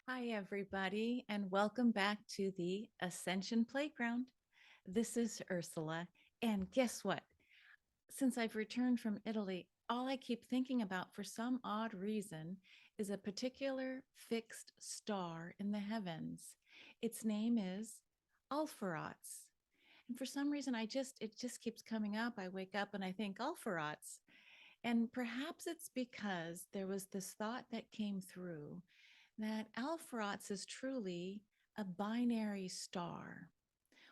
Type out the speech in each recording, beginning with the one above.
Hi, everybody, and welcome back to the Ascension Playground. This is Ursula, and guess what? Since I've returned from Italy, all I keep thinking about for some odd reason is a particular fixed star in the heavens. Its name is Alpheratz. And for some reason, it just keeps coming up. I wake up and I think Alpheratz. And perhaps it's because there was this thought that came through that Alpheratz is truly a binary star.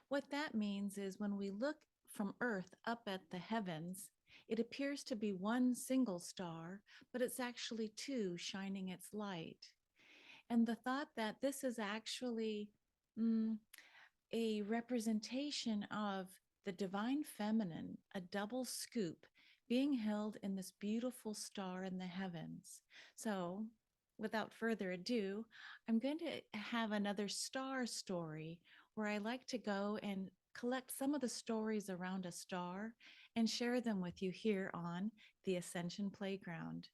What that means is when we look from Earth up at the heavens, it appears to be one single star, but it's actually two shining its light. And the thought that this is actually mm, a representation of the divine feminine, a double scoop being held in this beautiful star in the heavens. So, without further ado, I'm going to have another star story where I like to go and collect some of the stories around a star and share them with you here on the Ascension Playground.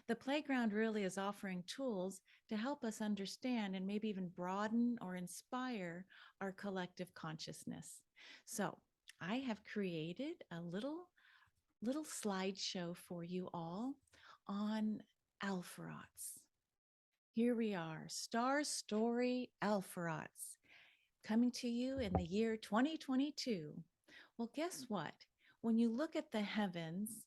The playground really is offering tools to help us understand and maybe even broaden or inspire our collective consciousness. So, I have created a little slideshow for you all on Alpheratz. Here we are, Star Story Alpheratz, coming to you in the year 2022. Well, guess what? When you look at the heavens,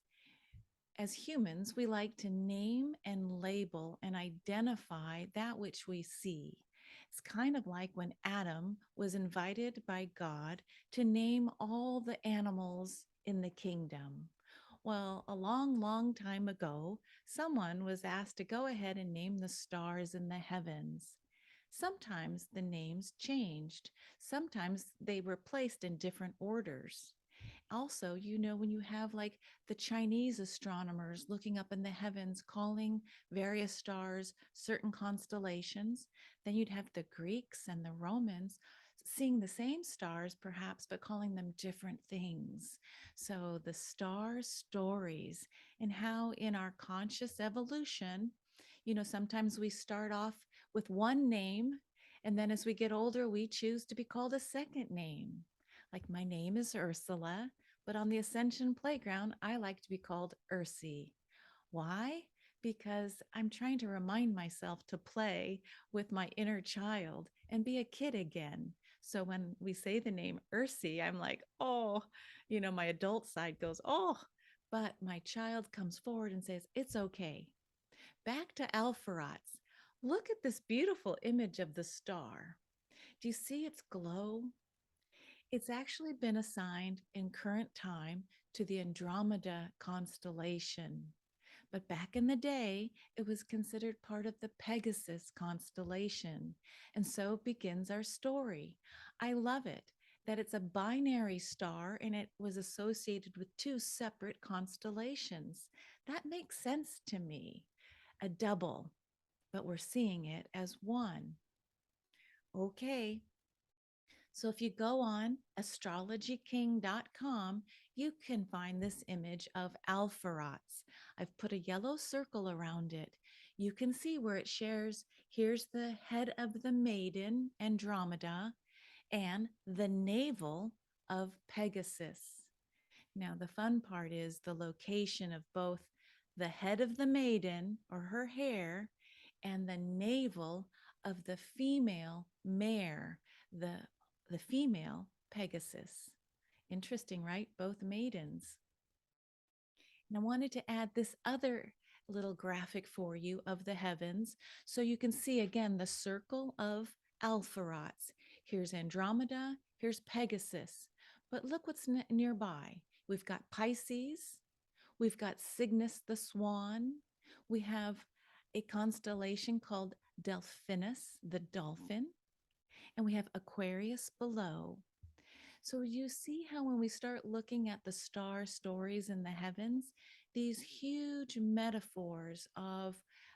as humans, we like to name and label and identify that which we see. It's kind of like when Adam was invited by God to name all the animals in the kingdom. Well, a long, long time ago, someone was asked to go ahead and name the stars in the heavens. Sometimes the names changed, sometimes they were placed in different orders. Also, when you have like the Chinese astronomers looking up in the heavens, calling various stars certain constellations, then you'd have the Greeks and the Romans seeing the same stars, perhaps, but calling them different things. So, the star stories and how in our conscious evolution, sometimes we start off with one name, and then as we get older, we choose to be called a second name. Like my name is Ursula, but on the Ascension Playground, I like to be called Ursie. Why? Because I'm trying to remind myself to play with my inner child and be a kid again. So when we say the name Ursie, I'm like, oh, my adult side goes, oh, but my child comes forward and says, it's okay. Back to Alpheratz. Look at this beautiful image of the star. Do you see its glow? It's actually been assigned in current time to the Andromeda constellation. But back in the day, it was considered part of the Pegasus constellation. And so begins our story. I love it that it's a binary star and it was associated with two separate constellations. That makes sense to me. A double, but we're seeing it as one. Okay, so if you go on astrologyking.com, you can find this image of Alpheratz. I've put a yellow circle around it. You can see where it shares here's the head of the maiden, Andromeda, and the navel of Pegasus. Now, the fun part is the location of both the head of the maiden or her hair and the navel of the female mare, the the female Pegasus. Interesting, right? Both maidens. And I wanted to add this other little graphic for you of the heavens so you can see again the circle of Alpheratz. Here's Andromeda, here's Pegasus. But look what's nearby. We've got Pisces, we've got Cygnus the swan, we have a constellation called Delphinus, the dolphin, and we have Aquarius below. So you see how when we start looking at the star stories in the heavens, these huge metaphors of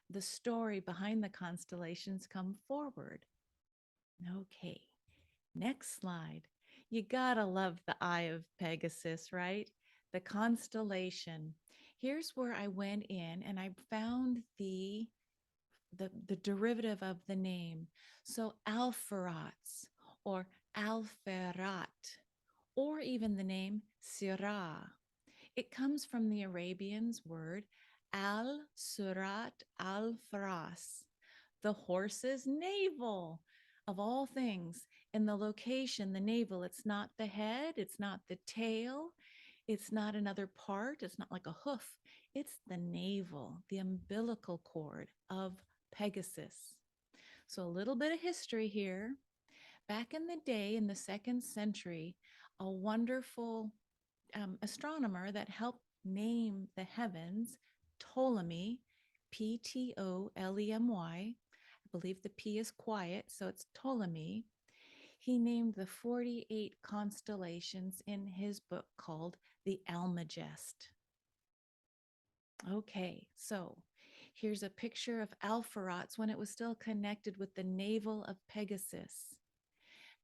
the story behind the constellations come forward. Okay, next slide. You gotta love the eye of Pegasus, right? The constellation. Here's where I went in and I found the derivative of the name. So Alpheratz or Alpherat, or even the name Sirah. It comes from the Arabians' word al surat al faras, the horse's navel. Of all things, in the location, the navel, it's not the head, it's not the tail, it's not another part, it's not like a hoof, it's the navel, the umbilical cord of Pegasus. So, a little bit of history here. Back in the day, in the second century, a wonderful astronomer that helped name the heavens, Ptolemy, Ptolemy. I believe the P is quiet, so it's Ptolemy. He named the 48 constellations in his book called the Almagest. Okay, so here's a picture of Alpheratz when it was still connected with the navel of Pegasus.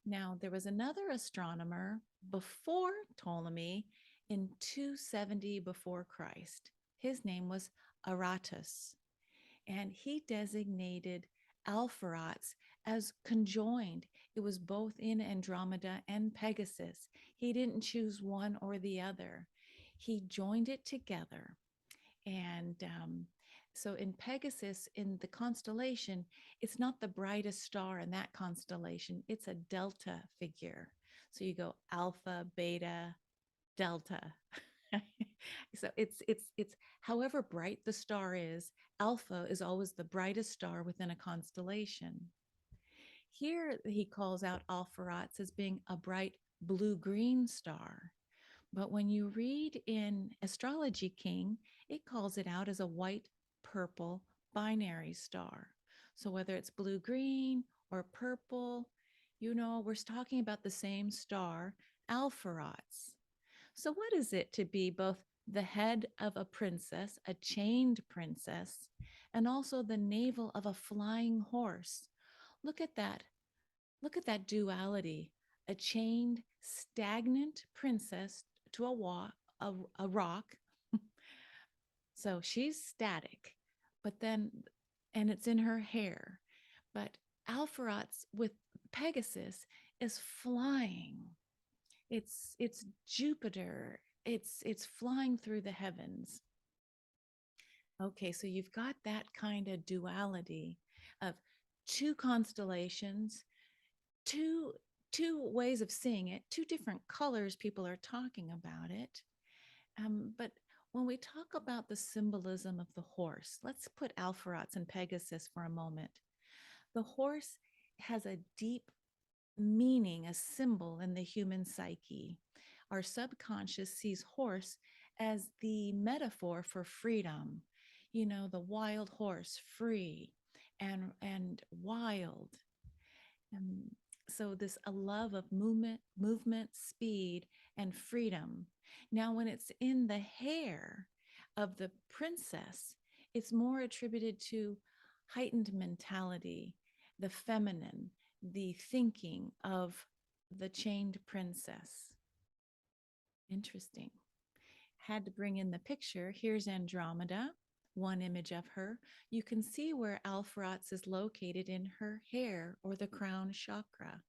Now, there was another astronomer before Ptolemy in 270 before Christ. His name was Aratus, and he designated Alpheratz as conjoined. It was both in Andromeda and Pegasus. He didn't choose one or the other, he joined it together. And so in Pegasus, in the constellation, it's not the brightest star in that constellation, it's a delta figure. So you go alpha, beta, delta. So it's however bright the star is, alpha is always the brightest star within a constellation. Here he calls out Alpheratz as being a bright blue-green star. But when you read in Astrology King, it calls it out as a white purple binary star. So whether it's blue green or purple, we're talking about the same star, Alpheratz. So, what is it to be both the head of a princess, a chained princess, and also the navel of a flying horse? Look at that. Look at that duality. A chained, stagnant princess to a rock. So she's static, but then, and it's in her hair. But Alpheratz with Pegasus is flying. It's Jupiter. It's flying through the heavens. Okay, so you've got that kind of duality of two constellations, two two ways of seeing it, two different colors people are talking about it. But when we talk about the symbolism of the horse, let's put Alpheratz and Pegasus for a moment. The horse has a deep meaning, a symbol in the human psyche. Our subconscious sees horse as the metaphor for freedom. The wild horse, free and wild. Um, so this a love of movement, speed, and freedom. Now, when it's in the hair of the princess, it's more attributed to heightened mentality, the feminine, the thinking of the chained princess. Interesting. Had to bring in the picture. Here's Andromeda, one image of her. You can see where Alpheratz is located in her hair or the crown chakra.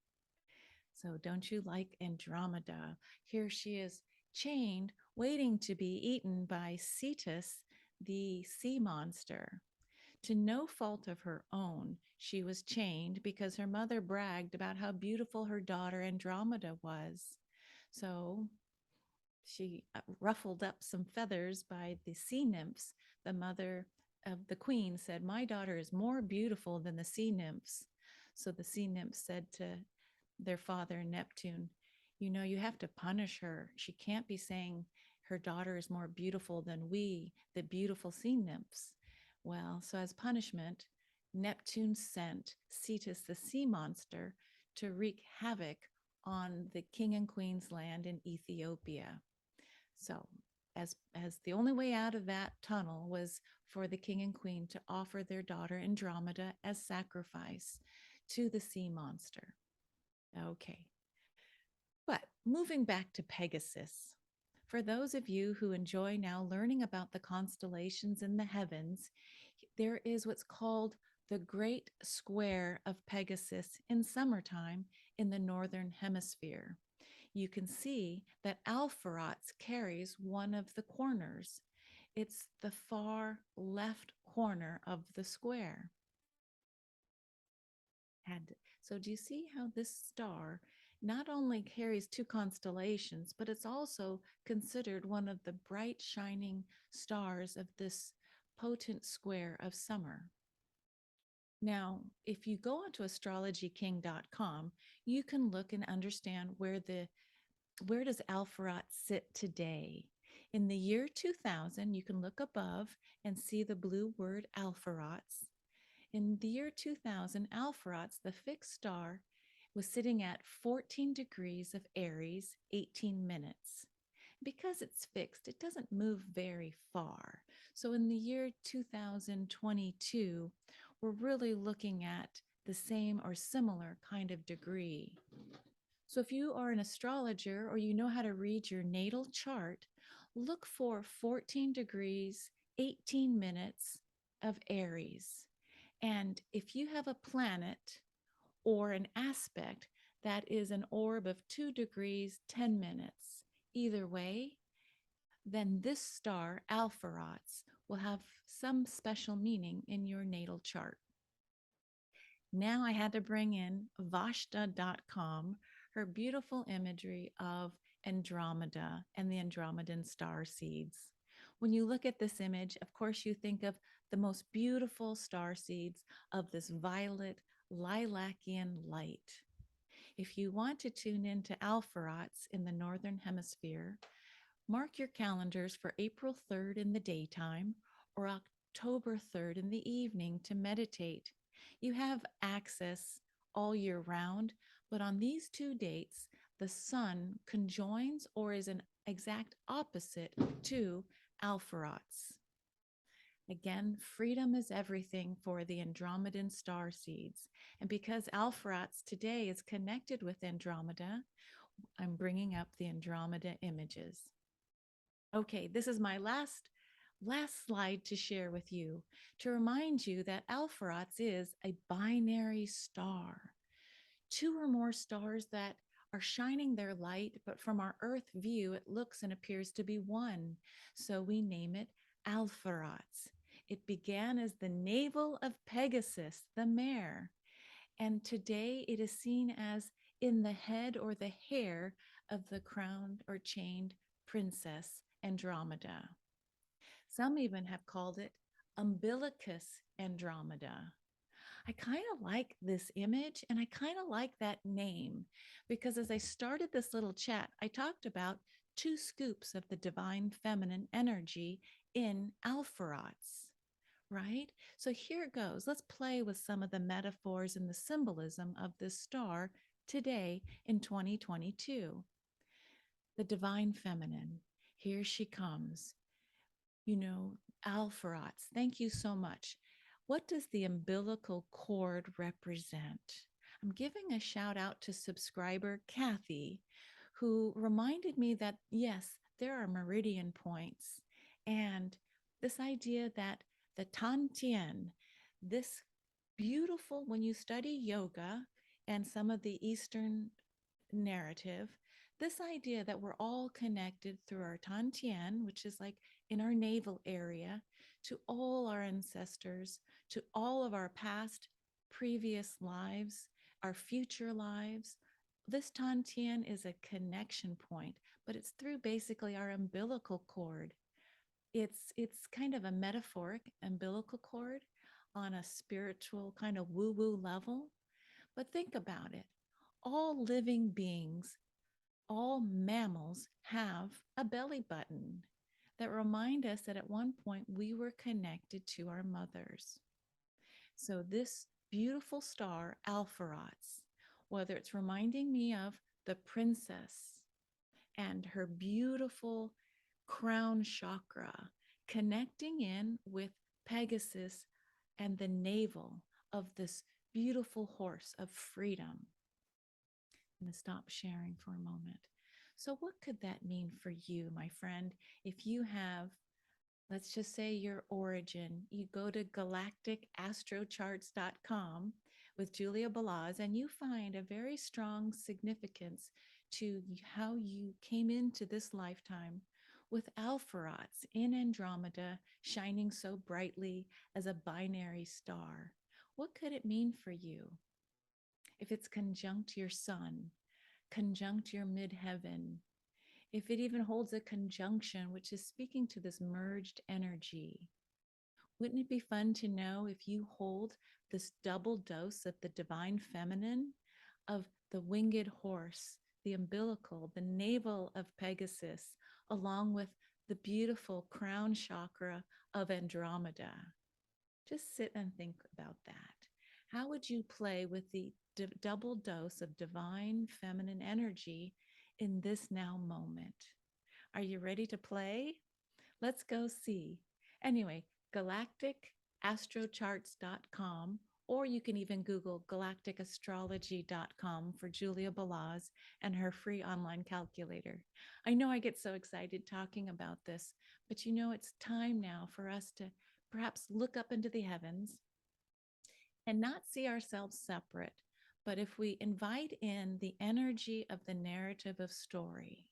So don't you like Andromeda? Here she is chained, waiting to be eaten by Cetus, the sea monster. To no fault of her own, she was chained because her mother bragged about how beautiful her daughter Andromeda was. So she ruffled up some feathers by the sea nymphs. The mother of the queen said, "My daughter is more beautiful than the sea nymphs." So the sea nymphs said to their father, Neptune, you have to punish her. She can't be saying her daughter is more beautiful than we, the beautiful sea nymphs. Well, so as punishment, Neptune sent Cetus, the sea monster, to wreak havoc on the king and queen's land in Ethiopia. So, as the only way out of that tunnel was for the king and queen to offer their daughter Andromeda as sacrifice to the sea monster. Okay. But moving back to Pegasus, For those of you who enjoy now learning about the constellations in the heavens, there is what's called the Great Square of Pegasus in summertime in the Northern Hemisphere. You can see that Alpheratz carries one of the corners. It's the far left corner of the square. So do you see how this star not only carries two constellations, but it's also considered one of the bright shining stars of this potent square of summer? Now, if you go onto astrologyking.com, you can look and understand where does Alpheratz sit today. In the year 2000, you can look above and see the blue word Alpheratz. In the year 2000, Alpheratz, the fixed star, was sitting at 14 degrees of Aries, 18 minutes. Because it's fixed, it doesn't move very far. So in the year 2022, we're really looking at the same or similar kind of degree. So if you are an astrologer or you know how to read your natal chart, look for 14 degrees, 18 minutes of Aries. And if you have a planet or an aspect that is an orb of 2 degrees, 10 minutes, either way, then this star, Alpheratz, will have some special meaning in your natal chart. Now I had to bring in Vashta.com, her beautiful imagery of Andromeda and the Andromedan Starseeds. When you look at this image, of course, you think of the most beautiful star seeds of this violet lilacian light. If you want to tune into Alpheratz in the Northern Hemisphere, mark your calendars for April 3rd in the daytime or October 3rd in the evening to meditate. You have access all year round, but on these two dates, the sun conjoins or is an exact opposite to Alpheratz. Again, freedom is everything for the Andromedan Starseeds. And because Alpheratz today is connected with Andromeda, I'm bringing up the Andromeda images. Okay, this is my last slide to share with you to remind you that Alpheratz is a binary star. Two or more stars that are shining their light, but from our Earth view, it looks and appears to be one. So we name it Alpheratz. It began as the navel of Pegasus, the mare, and today it is seen as in the head or the hair of the crowned or chained princess Andromeda. Some even have called it umbilicus Andromeda. I kind of like this image and I kind of like that name because as I started this little chat, I talked about 2 scoops of the divine feminine energy in Alpheratz, right? So here it goes. Let's play with some of the metaphors and the symbolism of this star today in 2022. The divine feminine, here she comes. You know, Alpheratz, thank you so much. What does the umbilical cord represent? I'm giving a shout out to subscriber Kathy, who reminded me that, yes, there are meridian points. And this idea that the Tantien, this beautiful, when you study yoga and some of the Eastern narrative, this idea that we're all connected through our Tantien, which is like in our navel area, to all our ancestors, to all of our past, previous lives, our future lives. This Tantien is a connection point, but it's through basically our umbilical cord. It's kind of a metaphoric umbilical cord on a spiritual kind of woo-woo level. But think about it. All living beings, all mammals have a belly button that remind us that at one point we were connected to our mothers. So this beautiful star, Alpheratz, whether it's reminding me of the princess and her beautiful crown chakra, connecting in with Pegasus and the navel of this beautiful horse of freedom. I'm going to stop sharing for a moment. So, what could that mean for you, my friend? If you have, let's just say, your origin, you go to galacticastrocharts.com with Julia Balaz, and you find a very strong significance to how you came into this lifetime with Alpheratz in Andromeda shining so brightly as a binary star. What could it mean for you if it's conjunct your sun, conjunct your midheaven, if it even holds a conjunction, which is speaking to this merged energy? Wouldn't it be fun to know if you hold this double dose of the divine feminine, of the winged horse, the umbilical, the navel of Pegasus, along with the beautiful crown chakra of Andromeda? Just sit and think about that. How would you play with the double dose of divine feminine energy in this now moment? Are you ready to play? Let's go see. Anyway, galacticastrocharts.com, or you can even Google galacticastrology.com for Julia Balaz and her free online calculator. I know I get so excited talking about this, but it's time now for us to perhaps look up into the heavens and not see ourselves separate, but if we invite in the energy of the narrative of story,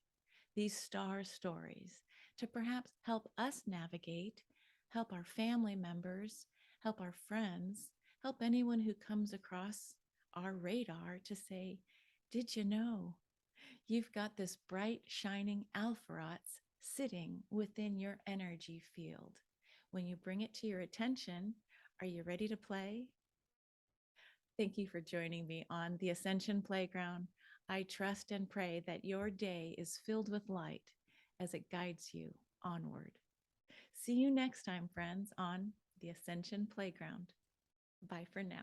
these star stories, to perhaps help us navigate, help our family members, help our friends, help anyone who comes across our radar to say, did you know you've got this bright, shining Alpheratz sitting within your energy field? When you bring it to your attention, are you ready to play? Thank you for joining me on the Ascension Playground. I trust and pray that your day is filled with light as it guides you onward. See you next time, friends, on the Ascension Playground. Bye for now.